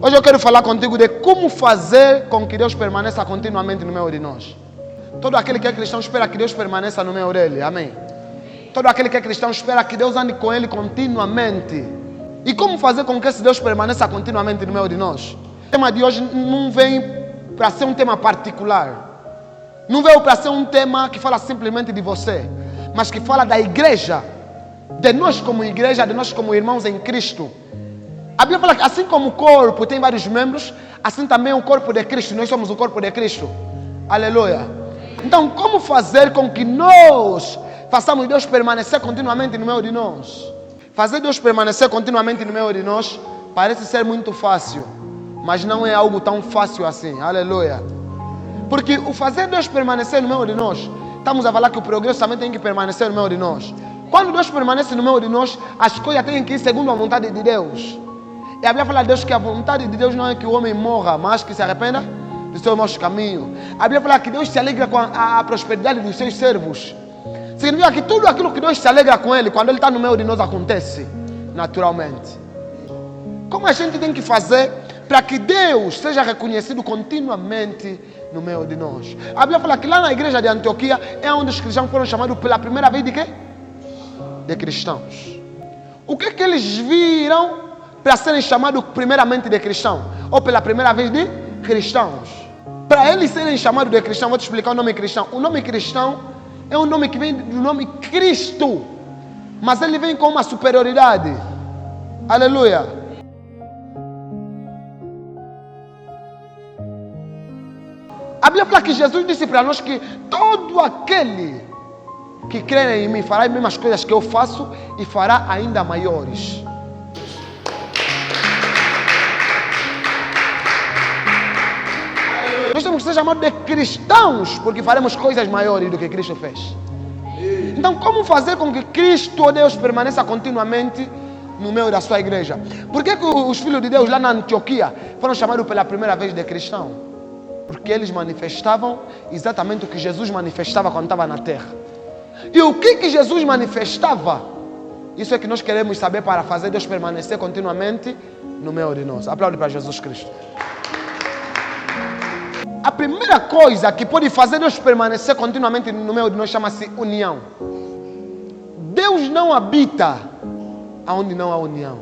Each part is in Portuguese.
Hoje eu quero falar contigo de como fazer com que Deus permaneça continuamente no meio de nós. Todo aquele que é cristão espera que Deus permaneça no meio dele. Amém. Todo aquele que é cristão espera que Deus ande com ele continuamente. E como fazer com que esse Deus permaneça continuamente no meio de nós? O tema de hoje não vem para ser um tema particular. Não veio para ser um tema que fala simplesmente de você, mas que fala da igreja, de nós como igreja, de nós como irmãos em Cristo. A Bíblia fala que assim como o corpo tem vários membros, assim também o corpo de Cristo. Nós somos o corpo de Cristo. Aleluia. Então, como fazer com que nós façamos Deus permanecer continuamente no meio de nós? Fazer Deus permanecer continuamente no meio de nós parece ser muito fácil, mas não é algo tão fácil assim. Aleluia. Porque o fazer Deus permanecer no meio de nós, estamos a falar que o progresso também tem que permanecer no meio de nós. Quando Deus permanece no meio de nós, as coisas têm que ir segundo a vontade de Deus. E a Bíblia fala a Deus que a vontade de Deus não é que o homem morra, mas que se arrependa do seu mau caminho. A Bíblia fala que Deus se alegra com a prosperidade dos seus servos. Significa que tudo aquilo que Deus se alegra com ele, quando ele está no meio de nós, acontece naturalmente. Como a gente tem que fazer para que Deus seja reconhecido continuamente no meio de nós? A Bíblia fala que lá na igreja de Antioquia é onde os cristãos foram chamados pela primeira vez de quê? De cristãos. O que eles viram para serem chamados primeiramente de cristão? Ou pela primeira vez de cristãos? Para eles serem chamados de cristão, vou te explicar o nome cristão. O nome cristão é um nome que vem do nome Cristo, mas ele vem com uma superioridade. Aleluia. A Bíblia fala que Jesus disse para nós que todo aquele que crer em mim fará as mesmas coisas que eu faço e fará ainda maiores. Nós temos que ser chamados de cristãos porque faremos coisas maiores do que Cristo fez. Então, como fazer com que Cristo, Deus, permaneça continuamente no meio da sua igreja? Por que os filhos de Deus lá na Antioquia foram chamados pela primeira vez de cristão? Porque eles manifestavam exatamente o que Jesus manifestava quando estava na terra. E o que Jesus manifestava? Isso é que nós queremos saber para fazer Deus permanecer continuamente no meio de nós. Aplaude para Jesus Cristo. A primeira coisa que pode fazer Deus permanecer continuamente no meio de nós chama-se união. Deus não habita onde não há união.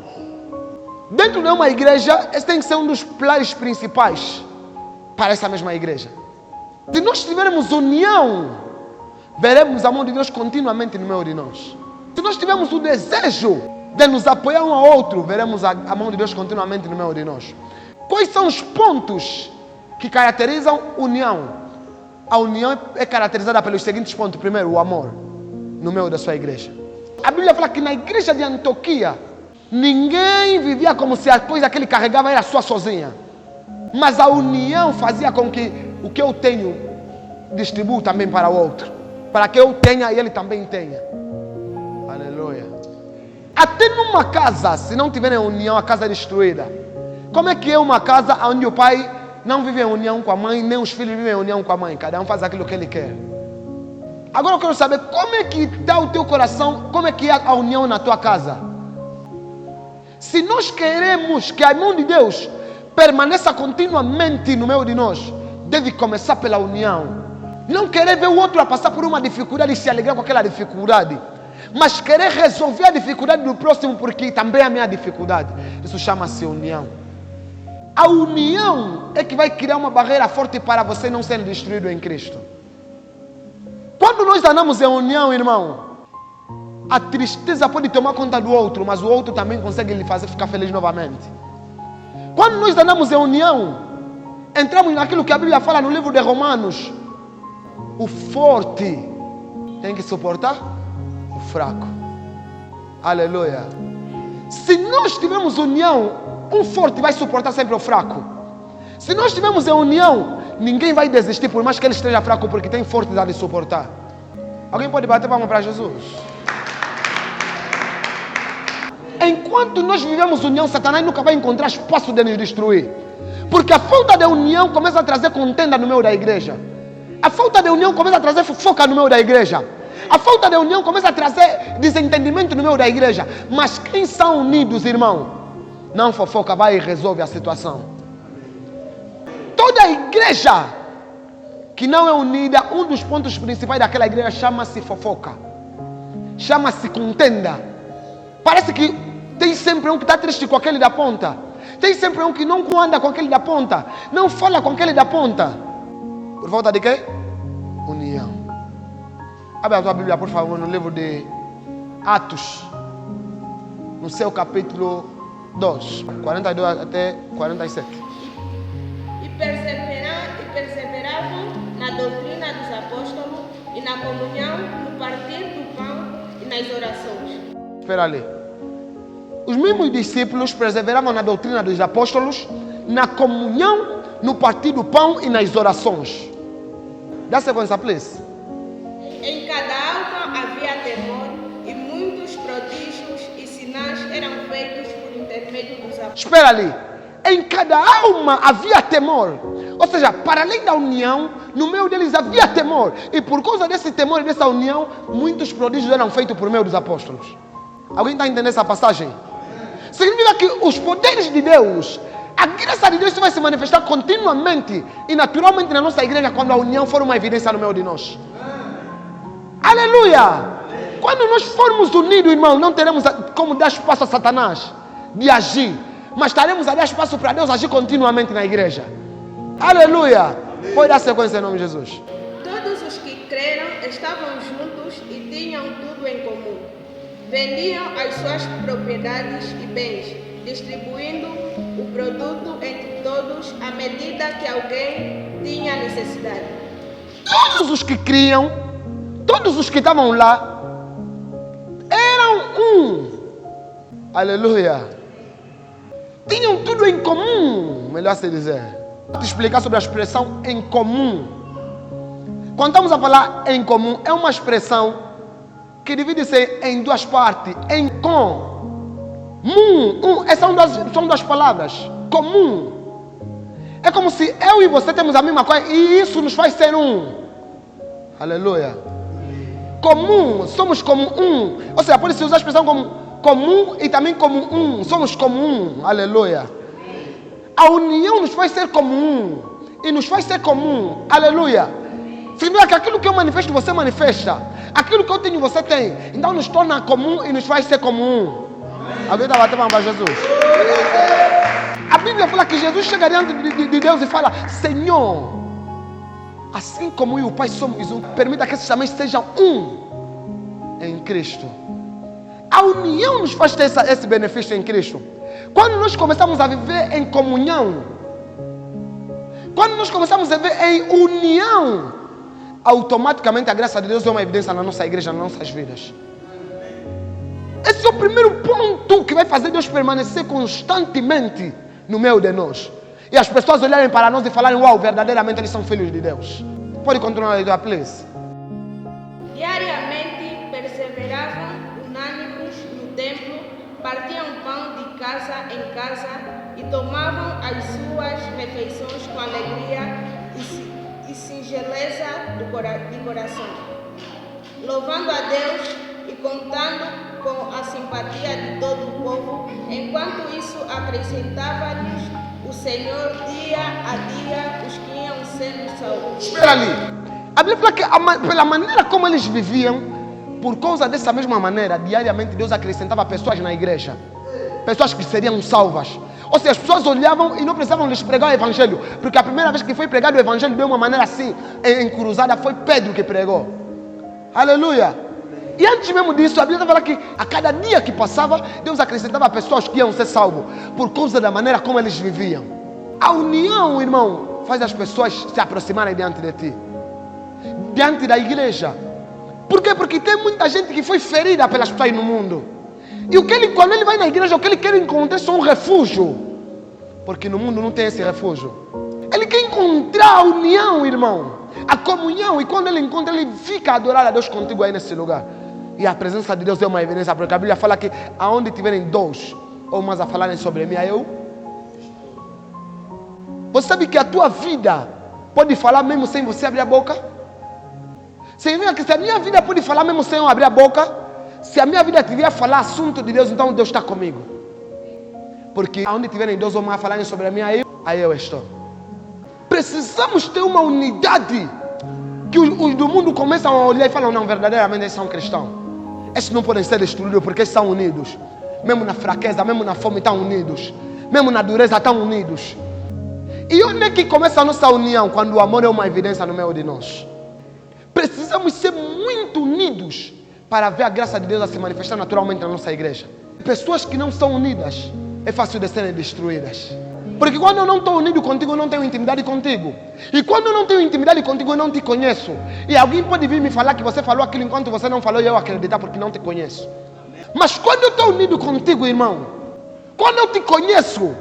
Dentro de uma igreja, esse tem que ser um dos pilares principais para essa mesma igreja. Se nós tivermos união, veremos a mão de Deus continuamente no meio de nós. Se nós tivermos o desejo de nos apoiar um ao outro, veremos a mão de Deus continuamente no meio de nós. Quais são os pontos que caracterizam união? A união é caracterizada pelos seguintes pontos. Primeiro, o amor no meio da sua igreja. A Bíblia fala que na igreja de Antioquia ninguém vivia como se a coisa que ele carregava era sua sozinha, mas a união fazia com que o que eu tenho distribua também para o outro, para que eu tenha e ele também tenha. Aleluia. Até numa casa, se não tiver união, a casa é destruída. Como é que é uma casa onde o pai não vive em união com a mãe, nem os filhos vivem em união com a mãe? Cada um faz aquilo que ele quer. Agora eu quero saber como é que está o teu coração, como é que é a união na tua casa. Se nós queremos que a mão de Deus permaneça continuamente no meio de nós, deve começar pela união. Não querer ver o outro a passar por uma dificuldade e se alegrar com aquela dificuldade, mas querer resolver a dificuldade do próximo porque também é a minha dificuldade. Isso chama-se união. A união é que vai criar uma barreira forte para você não ser destruído em Cristo. Quando nós andamos em união, irmão, a tristeza pode tomar conta do outro, mas o outro também consegue lhe fazer ficar feliz novamente. Quando nós andamos em união, entramos naquilo que a Bíblia fala no livro de Romanos. O forte tem que suportar o fraco. Aleluia. Se nós tivermos união, um forte vai suportar sempre o fraco. Se nós tivermos em união, ninguém vai desistir por mais que ele esteja fraco, porque tem forte de suportar. Alguém pode bater palma para Jesus? Enquanto nós vivemos união, Satanás nunca vai encontrar espaço de nos destruir. Porque a falta de união começa a trazer contenda no meio da igreja. A falta de união começa a trazer fofoca no meio da igreja. A falta de união começa a trazer desentendimento no meio da igreja. Mas quem são unidos, irmão, não fofoca, vai e resolve a situação. toda a igreja que não é unida, um dos pontos principais daquela igreja chama-se fofoca, chama-se contenda. Parece que tem sempre um que está triste com aquele da ponta, tem sempre um que não anda com aquele da ponta, não fala com aquele da ponta. Por falta de quê? União. Abre a tua Bíblia, por favor, no livro de Atos, no seu capítulo 2, 42 até 47. E perseveravam na doutrina dos apóstolos e na comunhão, no partir do pão e nas orações. Espera ali. Os mesmos discípulos perseveravam na doutrina dos apóstolos, na comunhão, no partir do pão e nas orações. Dá sequência, please. Em cada alma havia temor e muitos prodígios e sinais eram feitos por intermédio dos apóstolos. Espera ali. Em cada alma havia temor. Ou seja, para além da união, no meio deles havia temor. E por causa desse temor e dessa união, muitos prodígios eram feitos por meio dos apóstolos. Alguém está entendendo essa passagem? Significa que os poderes de Deus, a graça de Deus vai se manifestar continuamente e naturalmente na nossa igreja quando a união for uma evidência no meio de nós. Aleluia! Quando nós formos unidos, irmão, não teremos como dar espaço a Satanás de agir, mas estaremos a dar espaço para Deus agir continuamente na igreja. Aleluia! Pode dar sequência em nome de Jesus. Todos os que creram estavam juntos e tinham tudo em comum. Vendiam as suas propriedades e bens, distribuindo o produto entre todos à medida que alguém tinha necessidade. Todos os que criam, todos os que estavam lá, eram um. Aleluia. Tinham tudo em comum, melhor se dizer. Vou te explicar sobre a expressão em comum. Quando estamos a falar em comum, é uma expressão que divide-se em duas partes. Em comum. São duas palavras. Comum. É como se eu e você temos a mesma coisa e isso nos faz ser um. Aleluia. Comum. Somos como um. Ou seja, pode-se usar a expressão como comum e também como um. Somos como um. Aleluia. A união nos faz ser como um. E nos faz ser comum. Aleluia. Significa que aquilo que eu manifesto, você manifesta. Aquilo que eu tenho, você tem. Então nos torna comum e nos faz ser comum. Alguém está batendo para Jesus? A Bíblia fala que Jesus chega diante de Deus e fala: Senhor, assim como eu e o Pai somos um, permita que esses também sejam um em Cristo. A união nos faz ter esse benefício em Cristo. Quando nós começamos a viver em comunhão, quando nós começamos a viver em união, automaticamente a graça de Deus é uma evidência na nossa igreja, nas nossas vidas. Esse é o primeiro ponto que vai fazer Deus permanecer constantemente no meio de nós. E as pessoas olharem para nós e falarem: uau, verdadeiramente eles são filhos de Deus. Pode continuar aí, please. Diariamente perseveravam unânimes no templo, partiam pão de casa em casa e tomavam as suas refeições com alegria e singeleza de coração, louvando a Deus e contando com a simpatia de todo o povo. Enquanto isso, acrescentava-lhes o Senhor dia a dia os que iam sendo salvos. Espera ali. A Bíblia fala que pela maneira como eles viviam, por causa dessa mesma maneira, diariamente Deus acrescentava pessoas na igreja, pessoas que seriam salvas. Ou seja, as pessoas olhavam e não precisavam lhes pregar o evangelho, porque a primeira vez que foi pregado o evangelho de uma maneira assim, encruzada, foi Pedro que pregou. Aleluia. E antes mesmo disso, a Bíblia fala que a cada dia que passava, Deus acrescentava pessoas que iam ser salvos, por causa da maneira como eles viviam. A união, irmão, faz as pessoas se aproximarem diante de ti, diante da igreja. Por quê? Porque tem muita gente que foi ferida pelas pessoas no mundo. E quando ele vai na igreja, o que ele quer encontrar é só um refúgio. Porque no mundo não tem esse refúgio. Ele quer encontrar a união, irmão, a comunhão. E quando ele encontra, ele fica a adorar a Deus contigo aí nesse lugar. E a presença de Deus é uma evidência, porque a Bíblia fala que aonde tiverem dois ou mais a falarem sobre mim, eu. Você sabe que a tua vida pode falar mesmo sem você abrir a boca? Significa que se a minha vida pode falar mesmo sem eu abrir a boca, se a minha vida tiver a falar assunto de Deus, então Deus está comigo. Porque aonde tiverem dois ou mais a falarem sobre mim, aí eu estou. Precisamos ter uma unidade que os do mundo começam a olhar e falam, não, verdadeiramente eles são cristãos. Esses não podem ser destruídos porque eles são unidos. Mesmo na fraqueza, mesmo na fome estão unidos. Mesmo na dureza estão unidos. E onde é que começa a nossa união? Quando o amor é uma evidência no meio de nós. Precisamos ser muito unidos para ver a graça de Deus a se manifestar naturalmente na nossa igreja. Pessoas que não são unidas, é fácil de serem destruídas. Porque quando eu não estou unido contigo, eu não tenho intimidade contigo. E quando eu não tenho intimidade contigo, eu não te conheço. E alguém pode vir me falar que você falou aquilo enquanto você não falou e eu acreditar porque não te conheço. Mas quando eu estou unido contigo, irmão, quando eu te conheço,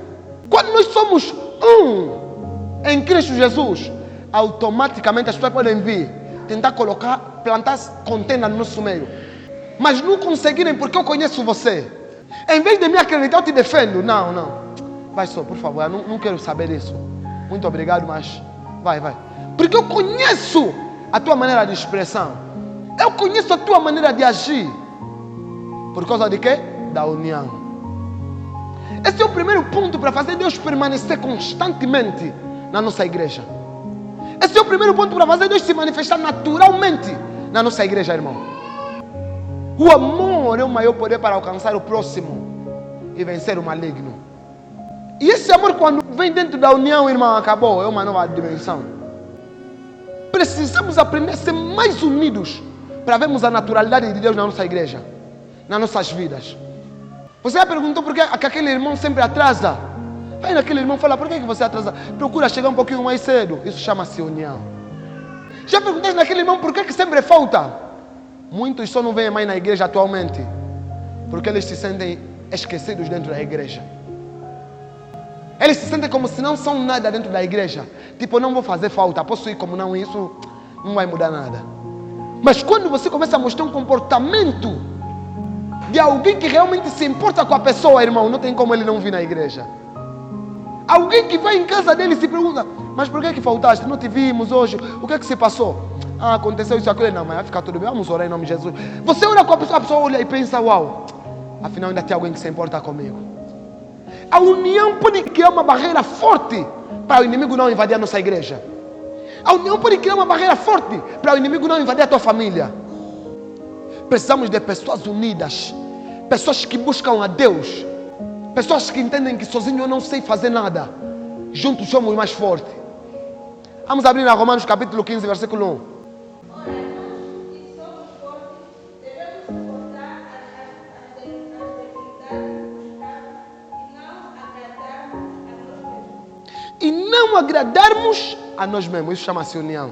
quando nós somos um em Cristo Jesus, automaticamente as pessoas podem vir tentar plantar contenda no nosso meio. Mas não conseguirem porque eu conheço você. Em vez de me acreditar, eu te defendo. Não. Vai só, por favor, eu não quero saber disso. Muito obrigado, mas vai. Porque eu conheço a tua maneira de expressão. Eu conheço a tua maneira de agir. Por causa de quê? Da união. Esse é o primeiro ponto para fazer Deus permanecer constantemente na nossa igreja. Esse é o primeiro ponto para fazer Deus se manifestar naturalmente na nossa igreja, irmão. O amor é o maior poder para alcançar o próximo e vencer o maligno. E esse amor, quando vem dentro da união, irmão, acabou. É uma nova dimensão. Precisamos aprender a ser mais unidos para vermos a naturalidade de Deus na nossa igreja, nas nossas vidas. Você já perguntou por que aquele irmão sempre atrasa? Aí naquele irmão fala, por que você atrasa? Procura chegar um pouquinho mais cedo. Isso chama-se união. Já perguntaste naquele irmão por que sempre falta? Muitos só não vêm mais na igreja atualmente porque eles se sentem esquecidos dentro da igreja. Eles se sentem como se não são nada dentro da igreja. Tipo, não vou fazer falta, posso ir como não, isso não vai mudar nada. Mas quando você começa a mostrar um comportamento de alguém que realmente se importa com a pessoa, irmão, não tem como ele não vir na igreja. Alguém que vai em casa dele e se pergunta, mas por que faltaste? Não te vimos hoje, o que se passou? Aconteceu isso, aquilo. Não, mas vai ficar tudo bem, vamos orar em nome de Jesus. Você ora com a pessoa olha e pensa, uau, afinal ainda tem alguém que se importa comigo. A união pode criar uma barreira forte para o inimigo não invadir a nossa igreja. A união pode criar uma barreira forte para o inimigo não invadir a tua família. Precisamos de pessoas unidas, pessoas que buscam a Deus, pessoas que entendem que sozinho eu não sei fazer nada, juntos somos mais fortes. Vamos abrir na Romanos capítulo 15, versículo 1. E não agradarmos a nós mesmos. Isso chama-se união.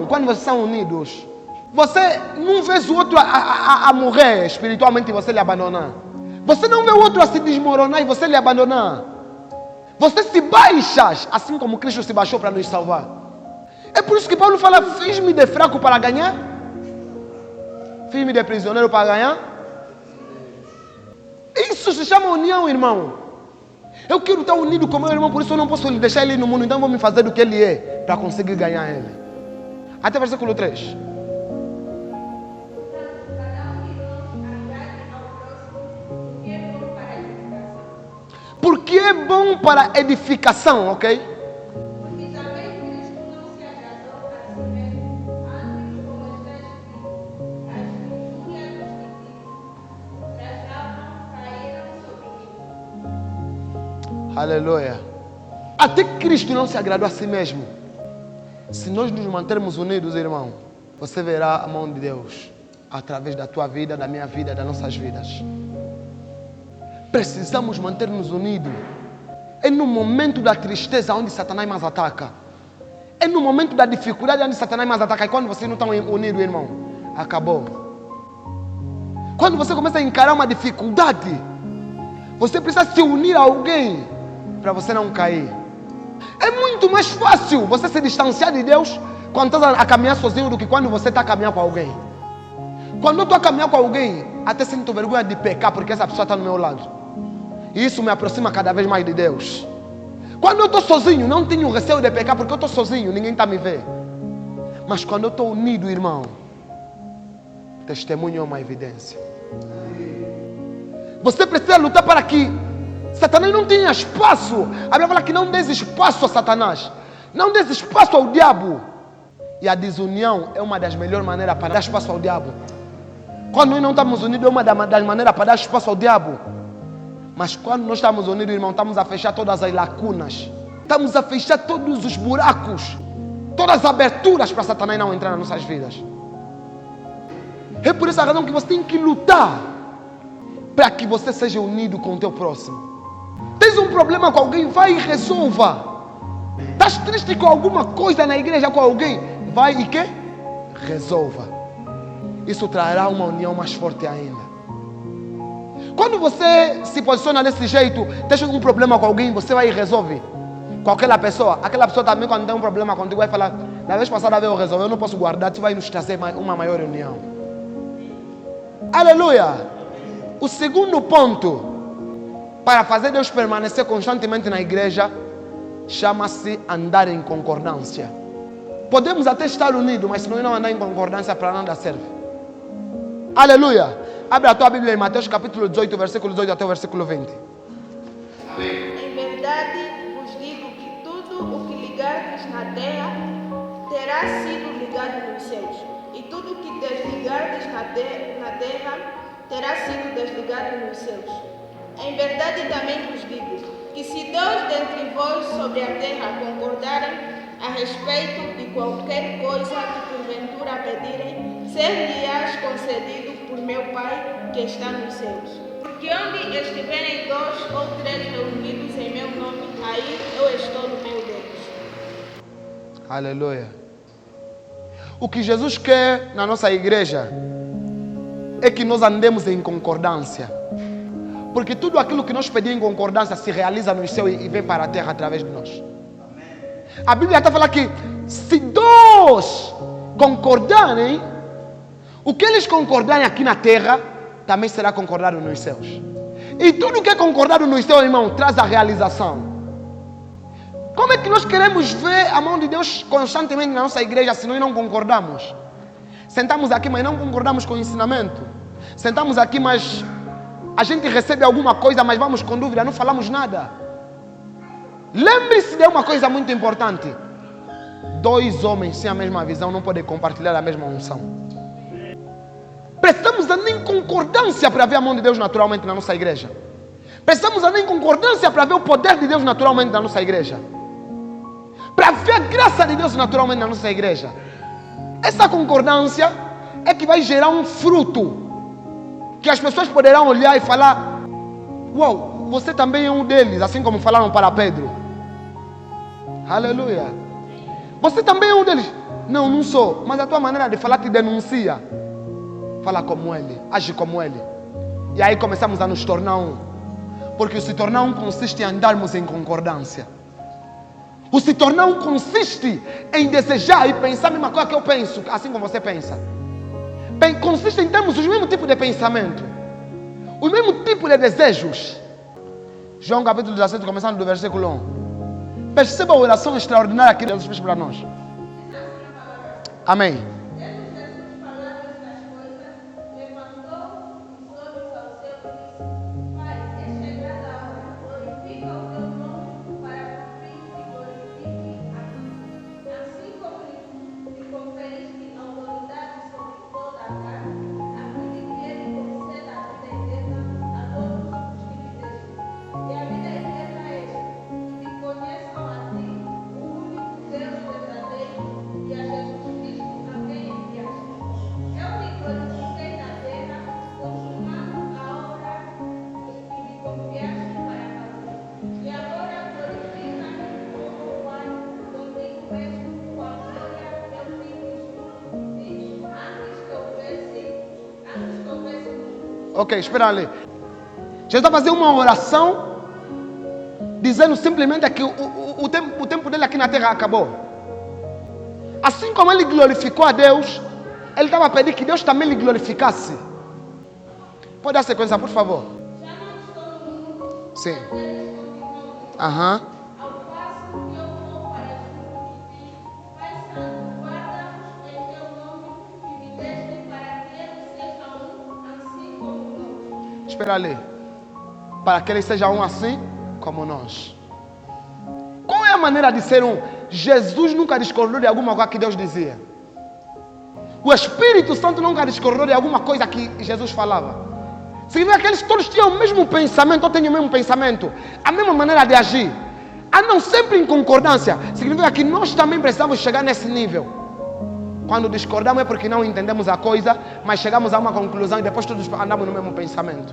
Quando vocês são unidos, você não vê o outro a morrer espiritualmente e você lhe abandonar. Você não vê o outro a se desmoronar e você lhe abandonar. Você se baixa, assim como Cristo se baixou para nos salvar. É por isso que Paulo fala, fiz-me de fraco para ganhar. Fiz-me de prisioneiro para ganhar. Isso se chama união, irmão. Eu quero estar unido com meu irmão, por isso eu não posso deixar ele no mundo, então vou me fazer do que ele é, para conseguir ganhar ele. Até versículo 3. Porque é bom para edificação, ok? Porque também Cristo não se agradou a si mesmo, antes, como está escrito, as injúrias dos gentios trajavam, caíram sobre mim. Aleluia. Até Cristo não se agradou a si mesmo. Se nós nos mantermos unidos, irmão, você verá a mão de Deus através da tua vida, da minha vida, das nossas vidas. Precisamos manter-nos unidos. É no momento da tristeza onde Satanás mais ataca. É no momento da dificuldade onde Satanás mais ataca. E quando vocês não estão unidos, irmão, acabou. Quando você começa a encarar uma dificuldade, você precisa se unir a alguém para você não cair. É muito mais fácil você se distanciar de Deus quando está a caminhar sozinho do que quando você está a caminhar com alguém. Quando eu estou a caminhar com alguém, até sinto vergonha de pecar porque essa pessoa está do meu lado. E isso me aproxima cada vez mais de Deus. Quando eu estou sozinho, não tenho receio de pecar porque eu estou sozinho, ninguém está a me ver. Mas quando eu estou unido, irmão, testemunho é uma evidência. Você precisa lutar para que Satanás não tenha espaço. A Bíblia fala que não des espaço a Satanás. Não dê espaço ao diabo. E a desunião é uma das melhores maneiras para dar espaço ao diabo. Quando nós não estamos unidos, é uma das maneiras para dar espaço ao diabo. Mas quando nós estamos unidos, irmão, estamos a fechar todas as lacunas. Estamos a fechar todos os buracos. Todas as aberturas para Satanás não entrar nas nossas vidas. É por essa razão que você tem que lutar para que você seja unido com o teu próximo. Tens um problema com alguém, vai e resolva. Estás triste com alguma coisa na igreja com alguém, vai e que? Resolva. Isso trará uma união mais forte ainda. Quando você se posiciona desse jeito, tens um problema com alguém, você vai e resolve. Com aquela pessoa também quando tem um problema contigo vai falar, da vez passada eu resolvi, eu não posso guardar, tu vai nos trazer uma maior união. Aleluia! O segundo ponto para fazer Deus permanecer constantemente na igreja chama-se andar em concordância. Podemos até estar unidos, mas se nós não andar em concordância, para nada serve. Aleluia! Abre a tua Bíblia em Mateus capítulo 18, versículo 18 até o versículo 20. Em verdade vos digo que tudo o que ligardes na terra terá sido ligado nos céus, e tudo o que desligardes na terra terá sido desligado nos céus. Em verdade também vos digo que se dois dentre vós sobre a terra concordarem a respeito de qualquer coisa que porventura pedirem, ser-lhe-ás concedido por meu Pai que está nos céus. Porque onde estiverem 2 ou 3 reunidos em meu nome, aí eu estou no meio deles. Aleluia. O que Jesus quer na nossa igreja é que nós andemos em concordância. Porque tudo aquilo que nós pedimos em concordância se realiza no céu e vem para a terra através de nós. A Bíblia está falando que se 2 concordarem, o que eles concordarem aqui na terra também será concordado nos céus. E tudo que é concordado nos céus, irmão, traz a realização. Como é que nós queremos ver a mão de Deus constantemente na nossa igreja se nós não concordamos? Sentamos aqui, mas não concordamos com o ensinamento. Sentamos aqui, mas a gente recebe alguma coisa, mas vamos com dúvida, não falamos nada. Lembre-se de uma coisa muito importante. 2 homens sem a mesma visão não podem compartilhar a mesma unção. Precisamos andar em concordância para ver a mão de Deus naturalmente na nossa igreja. Precisamos andar em concordância para ver o poder de Deus naturalmente na nossa igreja. Para ver a graça de Deus naturalmente na nossa igreja. Essa concordância é que vai gerar um fruto que as pessoas poderão olhar e falar: uau, você também é um deles, assim como falaram para Pedro. Aleluia. Você também é um deles. Não, não sou, mas a tua maneira de falar te denuncia. Fala como ele, age como ele. E aí começamos a nos tornar um. Porque o se tornar um consiste em andarmos em concordância. O se tornar um consiste em desejar e pensar a mesma coisa que eu penso, assim como você pensa. Consiste em termos o mesmo tipo de pensamento, o mesmo tipo de desejos. João capítulo 17, começando do versículo 1. Perceba a oração extraordinária que Deus fez para nós. Amém. Ok, espera ali. Jesus está fazendo uma oração dizendo simplesmente que o tempo dele aqui na terra acabou. Assim como ele glorificou a Deus, ele estava a pedir que Deus também lhe glorificasse. Pode dar sequência, por favor. Sim. Aham. Espera ali. Para que eles sejam um assim como nós. Qual é a maneira de ser um? Jesus nunca discordou de alguma coisa que Deus dizia. O Espírito Santo nunca discordou de alguma coisa que Jesus falava. Significa que eles todos tinham o mesmo pensamento, ou têm o mesmo pensamento, a mesma maneira de agir. Andam sempre em concordância. Significa que nós também precisamos chegar nesse nível. Quando discordamos é porque não entendemos a coisa, mas chegamos a uma conclusão e depois todos andamos no mesmo pensamento.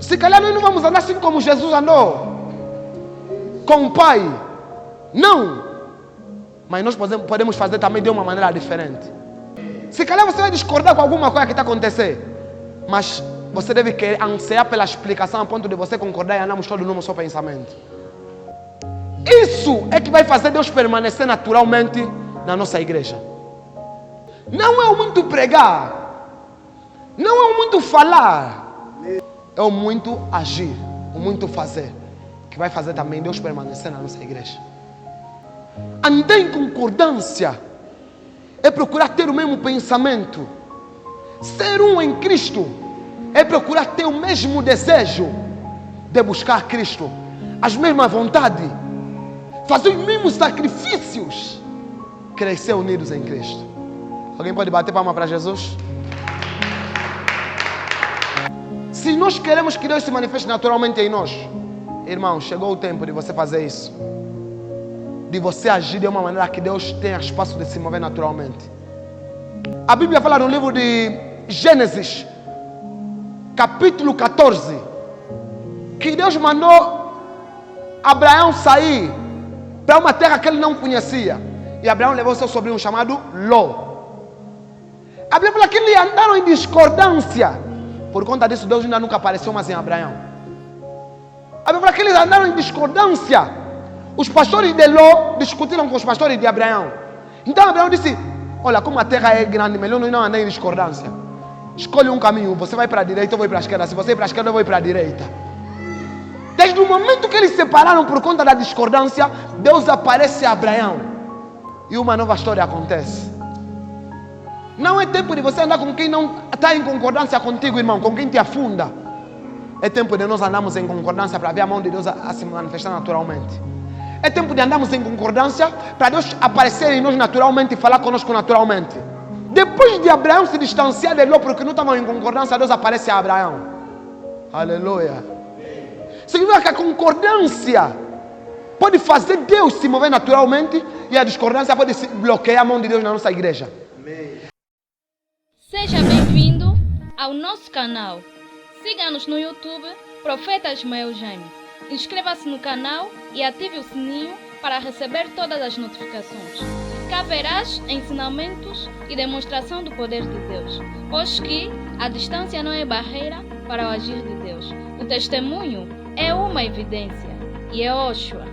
Se calhar nós não vamos andar assim como Jesus andou com o Pai. Não. Mas nós podemos fazer também de uma maneira diferente. Se calhar você vai discordar com alguma coisa que está acontecendo, mas você deve querer ansiar pela explicação a ponto de você concordar e andarmos todos no seu pensamento. Isso é que vai fazer Deus permanecer naturalmente na nossa igreja. Não é o muito pregar, não é o muito falar, é o muito agir, o muito fazer, que vai fazer também Deus permanecer na nossa igreja. Andar em concordância é procurar ter o mesmo pensamento. Ser um em Cristo é procurar ter o mesmo desejo de buscar Cristo, as mesmas vontades, fazer os mesmos sacrifícios, crescer unidos em Cristo. Alguém pode bater palma para Jesus? Se nós queremos que Deus se manifeste naturalmente em nós, irmão, chegou o tempo de você fazer isso, de você agir de uma maneira que Deus tenha espaço de se mover naturalmente. A Bíblia fala no livro de Gênesis, capítulo 14, que Deus mandou Abraão sair para uma terra que ele não conhecia. E Abraão levou seu sobrinho chamado Ló. A Bíblia fala que eles andaram em discordância. Por conta disso, Deus ainda nunca apareceu mais em Abraão. A Bíblia fala que eles andaram em discordância. Os pastores de Ló discutiram com os pastores de Abraão. Então Abraão disse: olha, como a terra é grande, melhor não andar em discordância. Escolhe um caminho, você vai para a direita, eu vou para a esquerda. Se você ir para a esquerda, eu vou para a direita. Desde o momento que eles se separaram por conta da discordância, Deus aparece a Abraão e uma nova história acontece. Não é tempo de você andar com quem não está em concordância contigo, irmão, com quem te afunda. É tempo de nós andarmos em concordância para ver a mão de Deus a se manifestar naturalmente. É tempo de andarmos em concordância para Deus aparecer em nós naturalmente e falar conosco naturalmente. Depois de Abraão se distanciar de Ló porque não estavam em concordância, Deus aparece a Abraão. Aleluia. Significa que a concordância pode fazer Deus se mover naturalmente e a discordância pode bloquear a mão de Deus na nossa igreja. Seja bem-vindo ao nosso canal. Siga-nos no YouTube, Profeta Ismael Jaime. Inscreva-se no canal e ative o sininho para receber todas as notificações. Cá verás ensinamentos e demonstração do poder de Deus, pois que a distância não é barreira para o agir de Deus. O testemunho é uma evidência e é Oshua.